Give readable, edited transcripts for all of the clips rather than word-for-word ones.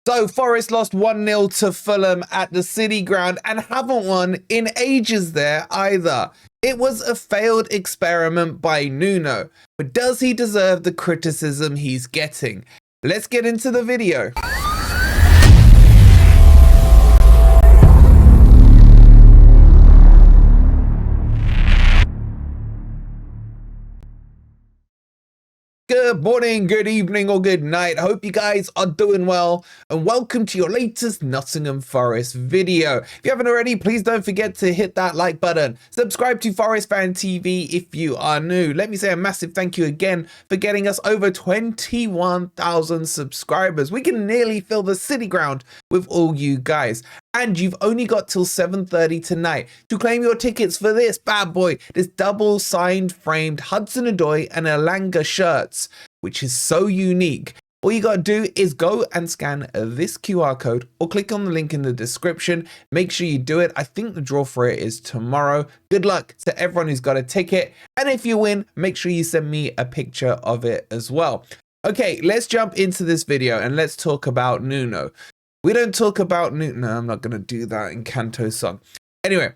So Forest lost 1-0 to Fulham at the City Ground and haven't won in ages there either. It was a failed experiment by Nuno, but does he deserve the criticism he's getting? Let's get into the video. Good morning, good evening, or good night. Hope you guys are doing well, and welcome to your latest Nottingham Forest video. If you haven't already, please don't forget to hit that like button. Subscribe to Forest Fan TV if you are new. Let me say a massive thank you again for getting us over 21,000 subscribers. We can nearly fill the City Ground with all you guys. And you've only got till 7:30 tonight to claim your tickets for this bad boy, this double signed framed Hudson-Odoi and Elanga shirts, which is so unique. All you gotta do is go and scan this QR code or click on the link in the description. Make sure you do it. I think the draw for it is tomorrow. Good luck to everyone who's got a ticket. And if you win, make sure you send me a picture of it as well. Okay, let's jump into this video and let's talk about Nuno. We don't talk about Nuno. No, I'm not going to do that in Canto's song. Anyway,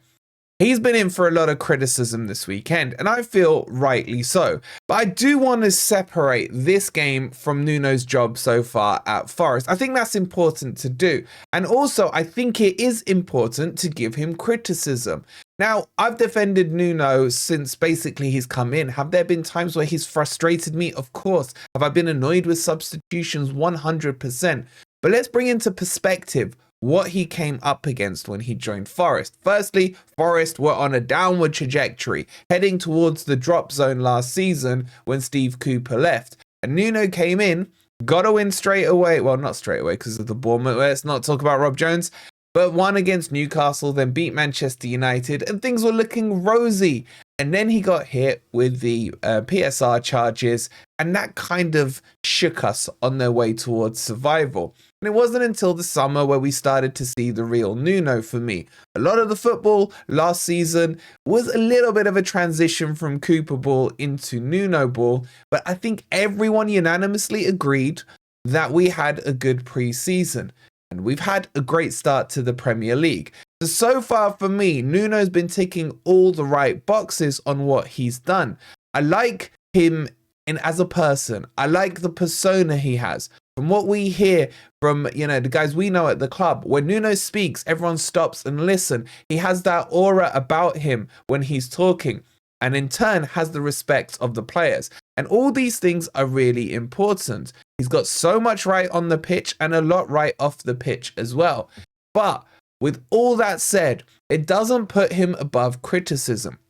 he's been in for a lot of criticism this weekend, and I feel rightly so. But I do want to separate this game from Nuno's job so far at Forest. I think that's important to do. And also, I think it is important to give him criticism. Now, I've defended Nuno since basically he's come in. Have there been times where he's frustrated me? Of course. Have I been annoyed with substitutions? 100%. But let's bring into perspective what he came up against when he joined Forest. Firstly, Forest were on a downward trajectory, heading towards the drop zone last season when Steve Cooper left. And Nuno came in, got a win straight away. Well, not straight away because of the Bournemouth. Let's not talk about Rob Jones. But won against Newcastle, then beat Manchester United, and things were looking rosy. And then he got hit with the PSR charges, and that kind of shook us on their way towards survival. And it wasn't until the summer where we started to see the real Nuno for me. A lot of the football last season was a little bit of a transition from Cooper ball into Nuno ball, but I think everyone unanimously agreed that we had a good pre-season. And we've had a great start to the Premier League. So far for me, Nuno's been ticking all the right boxes on what he's done. I like him as a person. I like the persona he has. From what we hear from, the guys we know at the club, when Nuno speaks, everyone stops and listen. He has that aura about him when he's talking, and in turn has the respect of the players. And all these things are really important. He's got so much right on the pitch and a lot right off the pitch as well. But with all that said, it doesn't put him above criticism.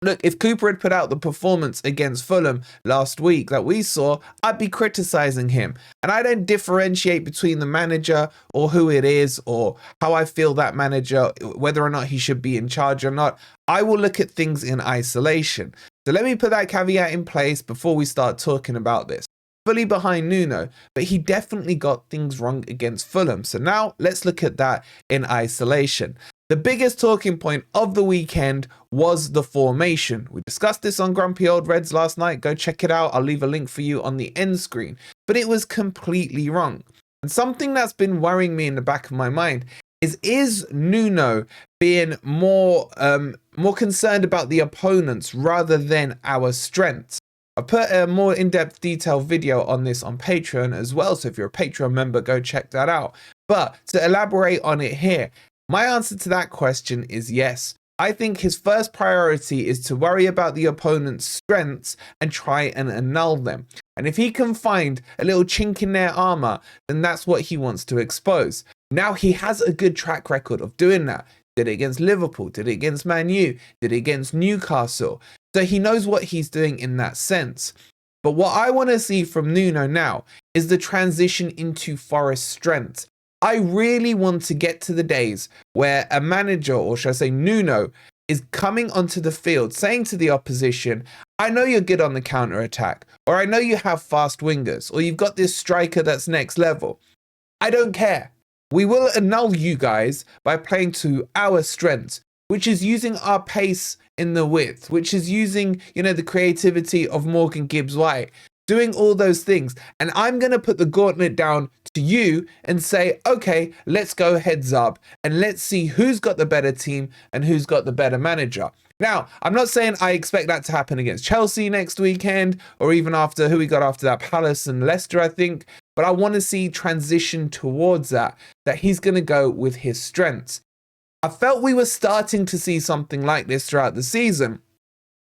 Look, if Cooper had put out the performance against Fulham last week that we saw, I'd be criticizing him. And I don't differentiate between the manager or who it is or how I feel that manager, whether or not he should be in charge or not. I will look at things in isolation. So let me put that caveat in place before we start talking about this. Fully behind Nuno, but he definitely got things wrong against Fulham. So now let's look at that in isolation. The biggest talking point of the weekend was the formation. We discussed this on Grumpy Old Reds last night. Go check it out. I'll leave a link for you on the end screen. But it was completely wrong. And something that's been worrying me in the back of my mind is Nuno being more concerned about the opponents rather than our strengths? I put a more in-depth detailed video on this on Patreon as well, so if you're a Patreon member, go check that out. But to elaborate on it here, my answer to that question is yes. I think his first priority is to worry about the opponent's strengths and try and annul them. And if he can find a little chink in their armor, then that's what he wants to expose. Now he has a good track record of doing that. Did it against Liverpool, did it against Man U, did it against Newcastle. So he knows what he's doing in that sense. But what I want to see from Nuno now is the transition into Forest strength. I really want to get to the days where a manager, or should I say Nuno, is coming onto the field saying to the opposition, I know you're good on the counter-attack, or I know you have fast wingers, or you've got this striker that's next level. I don't care. We will annul you guys by playing to our strengths, which is using our pace in the width, which is using, the creativity of Morgan Gibbs-White doing all those things. And I'm going to put the gauntlet down to you and say, okay, let's go heads up and let's see who's got the better team and who's got the better manager. Now, I'm not saying I expect that to happen against Chelsea next weekend or even after who we got after that, Palace and Leicester, I think. But I want to see transition towards that he's going to go with his strengths. I felt we were starting to see something like this throughout the season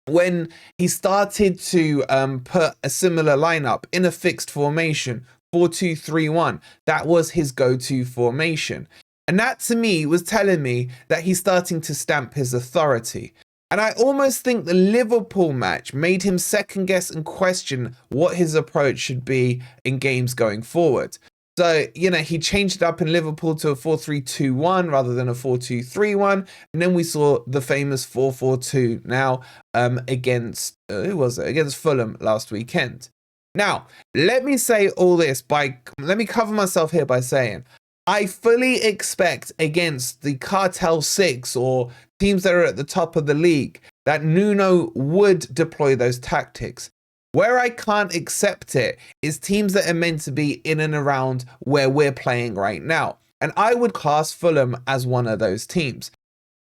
when he started to put a similar lineup in a fixed formation, 4-2-3-1. That was his go-to formation. And that to me was telling me that he's starting to stamp his authority. And I almost think the Liverpool match made him second guess and question what his approach should be in games going forward. So, he changed it up in Liverpool to a 4-3-2-1 rather than a 4-2-3-1. And then we saw the famous 4-4-2 now against, who was it? Against Fulham last weekend. Now, let me say all this let me cover myself here by saying, I fully expect against the Cartel 6 or teams that are at the top of the league that Nuno would deploy those tactics. Where I can't accept it is teams that are meant to be in and around where we're playing right now. And I would class Fulham as one of those teams.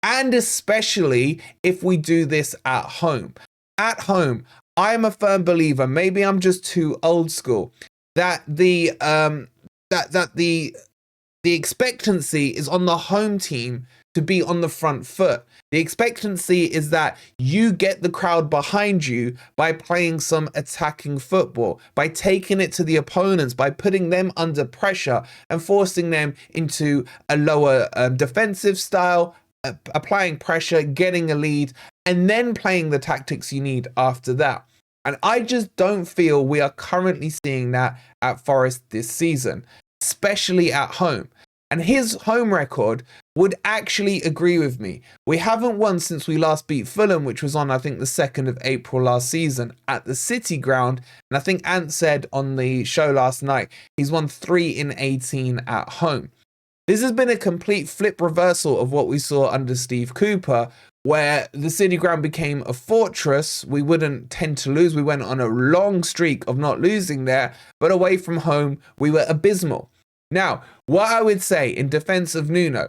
And especially if we do this at home. At home, I'm a firm believer, maybe I'm just too old school, that the expectancy is on the home team to be on the front foot. The expectancy is that you get the crowd behind you by playing some attacking football, by taking it to the opponents, by putting them under pressure and forcing them into a lower defensive style, applying pressure, getting a lead, and then playing the tactics you need after that. And I just don't feel we are currently seeing that at Forest this season, especially at home. And his home record would actually agree with me. We haven't won since we last beat Fulham, which was on, I think, the 2nd of April last season at the City Ground. And I think Ant said on the show last night, he's won 3 in 18 at home. This has been a complete flip reversal of what we saw under Steve Cooper, where the City Ground became a fortress. We wouldn't tend to lose. We went on a long streak of not losing there, but away from home, we were abysmal. Now, what I would say in defense of Nuno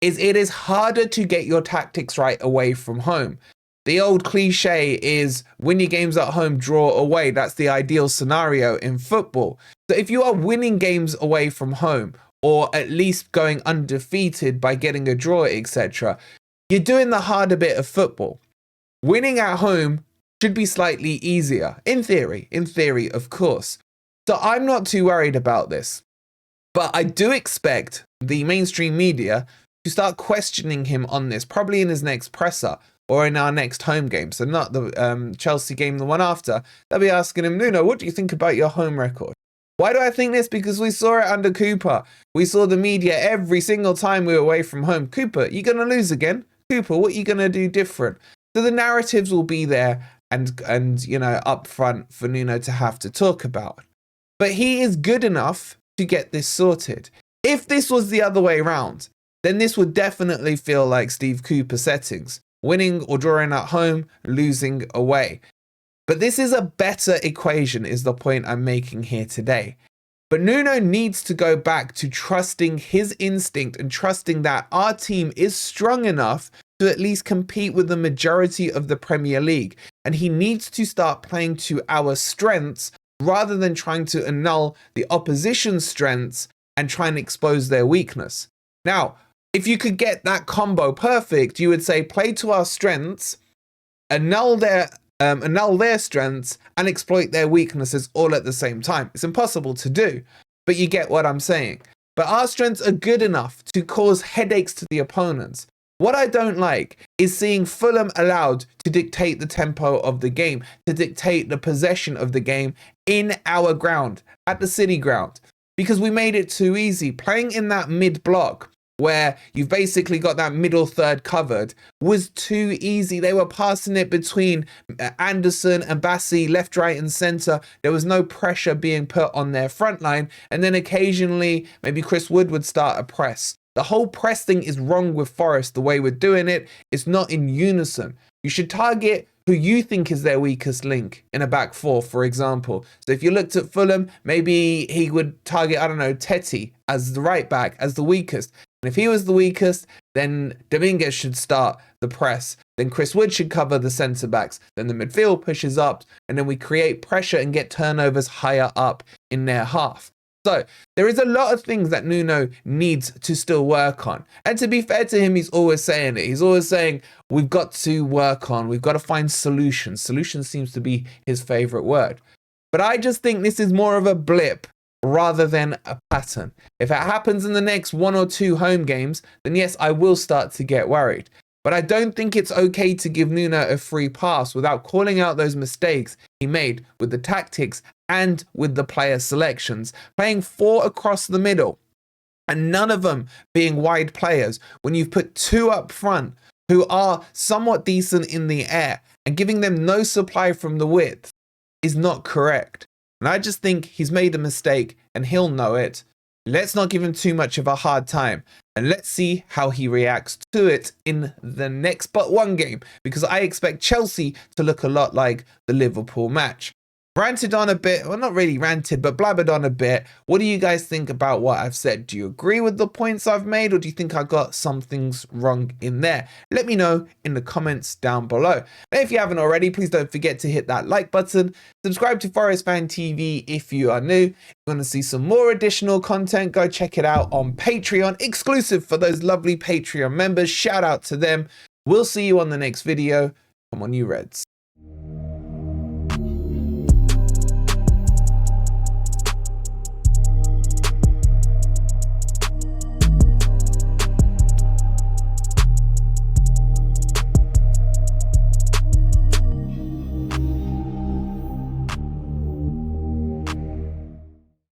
is it is harder to get your tactics right away from home. The old cliche is win your games at home, draw away. That's the ideal scenario in football. So if you are winning games away from home, or at least going undefeated by getting a draw, etc., you're doing the harder bit of football. Winning at home should be slightly easier, in theory, of course. So I'm not too worried about this. But I do expect the mainstream media to start questioning him on this, probably in his next presser or in our next home game. So not the Chelsea game, the one after. They'll be asking him, Nuno, what do you think about your home record? Why do I think this? Because we saw it under Cooper. We saw the media every single time we were away from home. Cooper, you're going to lose again? Cooper, what are you going to do different? So the narratives will be there and up front for Nuno to have to talk about. But he is good enough to get this sorted. If this was the other way around, then this would definitely feel like Steve Cooper settings. Winning or drawing at home, losing away. But this is a better equation is the point I'm making here today. But Nuno needs to go back to trusting his instinct and trusting that our team is strong enough to at least compete with the majority of the Premier League. And he needs to start playing to our strengths rather than trying to annul the opposition's strengths and try and expose their weakness. Now, if you could get that combo perfect, you would say play to our strengths, annul their strengths and exploit their weaknesses all at the same time. It's impossible to do, but you get what I'm saying. But our strengths are good enough to cause headaches to the opponents. What I don't like is seeing Fulham allowed to dictate the tempo of the game, to dictate the possession of the game in our ground, at the City Ground, because we made it too easy. Playing in that mid-block, where you've basically got that middle third covered, was too easy. They were passing it between Anderson and Bassi, left, right and centre. There was no pressure being put on their front line. And then occasionally, maybe Chris Wood would start a press. The whole press thing is wrong with Forest, the way we're doing it. It's not in unison. You should target who you think is their weakest link in a back four, for example. So if you looked at Fulham, maybe he would target, I don't know, Teti as the right back, as the weakest. And if he was the weakest, then Dominguez should start the press. Then Chris Wood should cover the centre backs. Then the midfield pushes up, and then we create pressure and get turnovers higher up in their half. So there is a lot of things that Nuno needs to still work on. And to be fair to him, he's always saying it. He's always saying, we've got to work on, we've got to find solutions. Solution seems to be his favourite word. But I just think this is more of a blip rather than a pattern. If it happens in the next 1 or 2 home games, then yes, I will start to get worried. But I don't think it's okay to give Nuno a free pass without calling out those mistakes he made with the tactics and with the player selections. Playing 4 across the middle and none of them being wide players when you've put 2 up front who are somewhat decent in the air and giving them no supply from the width is not correct. And I just think he's made a mistake and he'll know it. Let's not give him too much of a hard time. And let's see how he reacts to it in the next but one game. Because I expect Chelsea to look a lot like the Liverpool match. Ranted on a bit, well not really ranted, but blabbered on a bit. What do you guys think about what I've said? Do you agree with the points I've made, or do you think I got some things wrong in there? Let me know in the comments down below. And if you haven't already, please don't forget to hit that like button. Subscribe to Forest Fan TV if you are new. If you want to see some more additional content, go check it out on Patreon, exclusive for those lovely Patreon members. Shout out to them. We'll see you on the next video. Come on, you Reds.